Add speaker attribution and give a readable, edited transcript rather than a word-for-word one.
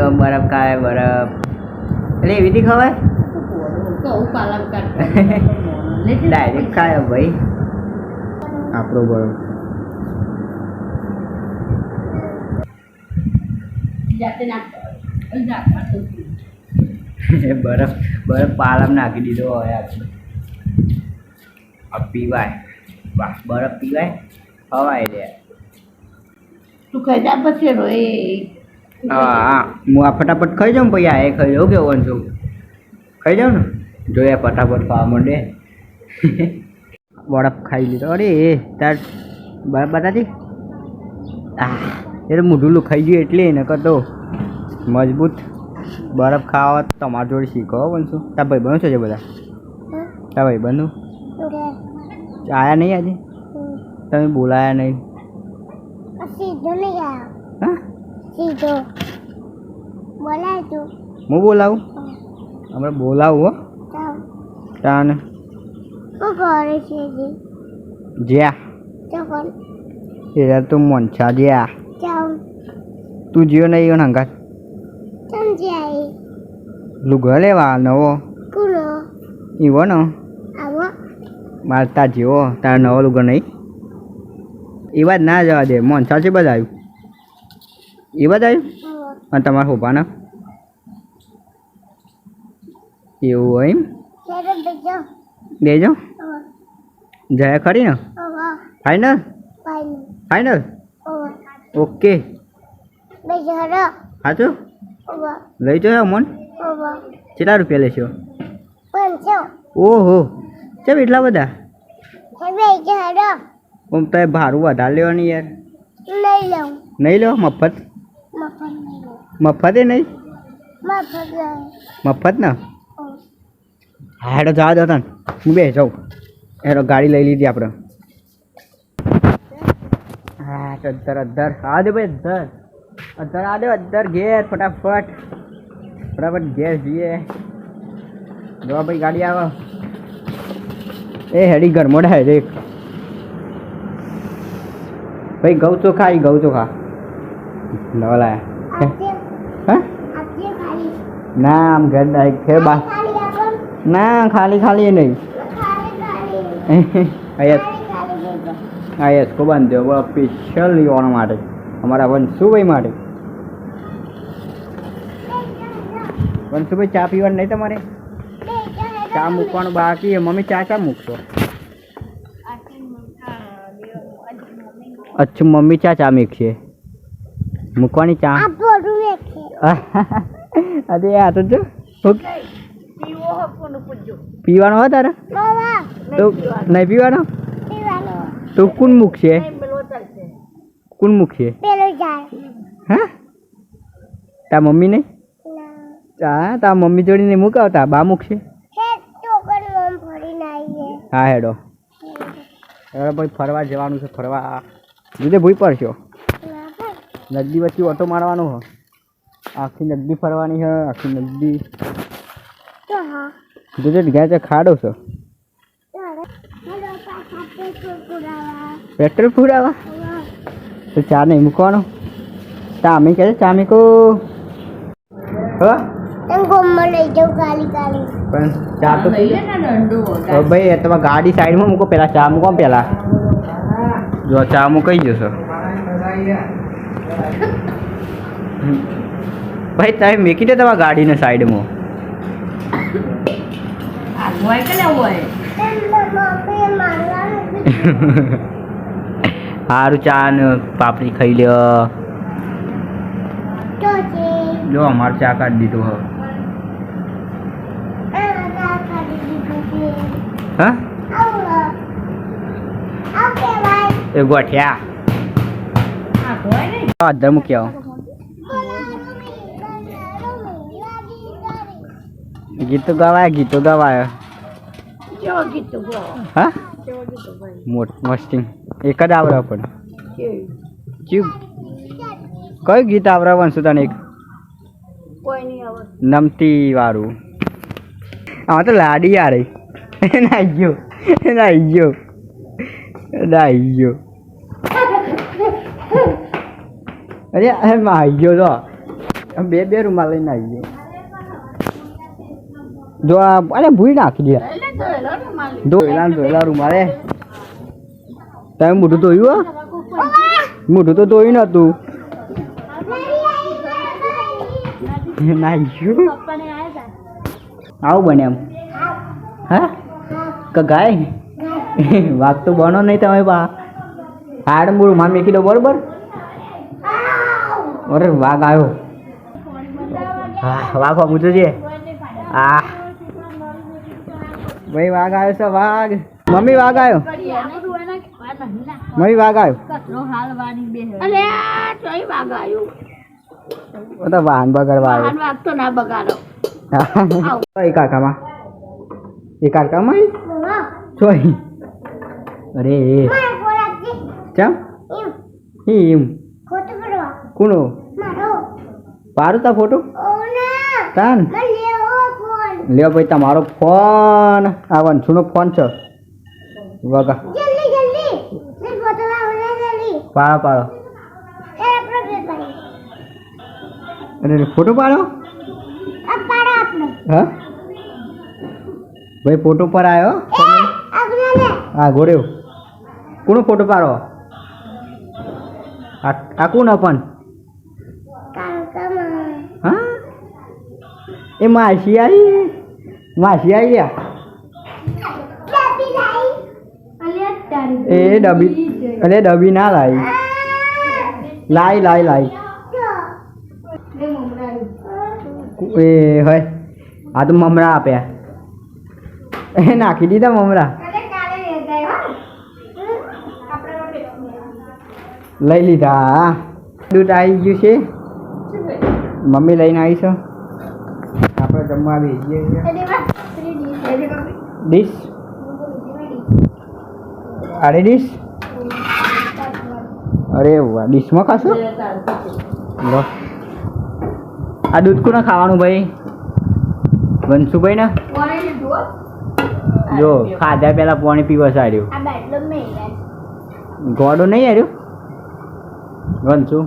Speaker 1: જો બરફ ખાય બરફ એટલે એવી રીતે ખવાય ડાયરેક્ટ ખાય ભાઈ આપણો બરફ બરફ બરફ પાલમ નાખી દીધો હવે આપણે પીવાય વાહ બરફ પીવાય ખવાય રે
Speaker 2: તું ખાઈ જા પછી રોય
Speaker 1: હા હું આ ફટાફટ ખાઈ જાઉં પછી આ ખાઈ જાઉં કેવું છું ખાઈ જાઉં ને જોયા ફટાફટ ખાવા માંડે બરફ ખાઈ લીધો અરે એ તાર બરફ બતાતી એટલે મોઢું ખાઈ ગયું એટલે એને કરતો મજબૂત બરફ ખાવા તમારા જોડે શીખો બનશું તાર ભાઈ બનો છે બધા તાર ભાઈ બનો આયા નહીં આજે તમે બોલાયા નહીં
Speaker 2: સીધો નહીં આવ્યો
Speaker 1: હા
Speaker 2: સીધો બોલાય તું
Speaker 1: હું બોલાવું હમણાં બોલાવું હો તાને
Speaker 2: શું કરે છે
Speaker 1: જ્યા
Speaker 2: ચોકન
Speaker 1: એરા તું મનછા જ્યા
Speaker 2: ચાલ
Speaker 1: તું જીઓ નહીં એવું હંગાત
Speaker 2: સમજાય
Speaker 1: લુગડો લેવા નવો
Speaker 2: કુલો
Speaker 1: એવો ને
Speaker 2: આવો
Speaker 1: મારે તાર જેવો તાર નવો લુગડો નહીં એવા જ ના જવા દે મનછા છે બધા આવ્યું એવા જ આવ્યું અને તમારા હોપાના એવું હોય એમ
Speaker 2: ખેડો બેજો
Speaker 1: બેજો જયા ખરી ને ફાઇનલ ફાઇનલ ઓકે
Speaker 2: બેજો હરો
Speaker 1: સાચું લઈ જાઓ મન કેટલા રૂપિયા લેશો
Speaker 2: 500
Speaker 1: ઓહો ચમ એટલા બધા
Speaker 2: બેજો હરો
Speaker 1: આમ તો ભાડું વધારે લેવાની યાર
Speaker 2: લઈ લઉં
Speaker 1: નહીં લો મફત મફતે નહીં મફત ને હા હેડો જવા દો તને હું બે જાઉં હેડો ગાડી લઈ લીધી આપણે હા અધર અધર આ દે ભાઈ અધર અધર આ દે અધર ઘેર ફટાફટ ફટાફટ ઘેર જઈએ જો ભાઈ ગાડી આવે એ હેડી ઘરમાં ડાયરેક્ટ ભાઈ ઘઉં ચોખા આવી ઘઉં ચોખા નવા લાયા હા ના આમ ઘર ડાયરેક્ટ છે બા ના ખાલી ખાલી નહીં આયસ કો બાંધ્યો સ્પેશિયલ લેવાના માટે અમારા વંશુભાઈ માટે વંશુભાઈ ચા પીવાનું નહીં તમારે ચા મૂકવાનું બાકી મમ્મી ચા ચા મૂકશો અચ્છા મમ્મી ચા મૂકશે મૂકવાની ચા અરે આ તો જો પીવાનો હોય તારે તો નહીં પીવાનો તો કોણ મૂકશે કોણ મૂકશે હા તાર મમ્મી નહીં હા તાર મમ્મી જોડી નહીં મૂકાવતા બા મૂકશે હા હેડો હેડો ભાઈ ફરવા જવાનું છે ફરવા લીધે ભૂઈ પડશો નદી વચ્ચે ઓટો મારવાનો હો આખી નદી ફરવાની છે આખી નદી જોજે ગયા છે ખાડો છો પેટ્રોલ પુરાવા તો ચા નહીં મૂકવાનો ચામી કહે ચામી કો પણ ચા તો ભાઈ તમે ગાડી સાઈડમાં મૂકો પેલા ચા મૂકો પેલા જો ચા મૂકાઈ જશો ભાઈ તમે મૂકી દે તમારા ગાડીને સાઈડમાં સારું ચા ને પાપડી ખાઈ લ્યો જો અમારે ચા કાઢી દીધું હવે હા એ ગોઠ્યા અધર મૂકી આવો ગીતો ગવાય હા મસ્તી એક જ આવડે પણ કયું ગીત આવડે વંશુ તને એક નમતી વાળું આમાં તો લાડી યાર નાઈ ગયો અરે આવી ગયો તો બે બે રૂમાલ લઈને આવી ગયો જો આ અરે ભૂઈ નાખી દે ધોયેલા રૂમાલે તમે મોઢું ધોયું મોઢું તો ધોયું નતું નાખ્યું આવું બને એમ હા કગાય વાઘ તો બનો નહીં તમે બા હાડ મૂળ માં મેકી દો બરોબર અરે વાઘ આવ્યો હા વાઘ વાગું છે આ ભાઈ વાઘ આવ્યો છે વાઘ મમ્મી વાઘ આવ્યો મમ્મી વાઘ આવ્યો તો વાહન બગાડવા આવ્યો એ કાકામાં ચોઈ અરે ચમ એમ કોનો પારું તા ફોટો તાન લ્યો ભાઈ તમારો ફોન આ વંશુનો ફોન છે વગા પાડો અરે ફોટો પાડો હા ભાઈ ફોટો પર આવ્યો હા ગોળ્યો કોનો ફોટો પાડો આ કોણ પણ હા એ માસી આવી એ ડબ્બી ના લાઈ એ હોય આ તો મમરા આપ્યા એ નાખી દીધા મમરા લઈ લીધા દૂધ આવી ગયું છે મમ્મી લઈને આવી છો આપણે જમવા બેસીએ ડીશ અરે ડીશ અરે વાહ ડીશમાં ખાશો લો આ દૂધ કોને ખાવાનું ભાઈ વંશુભાઈ ને જો ખાધા પેલા પાણી પીવા સાર્યું ગોડો નહીં આવ્યો વંશુ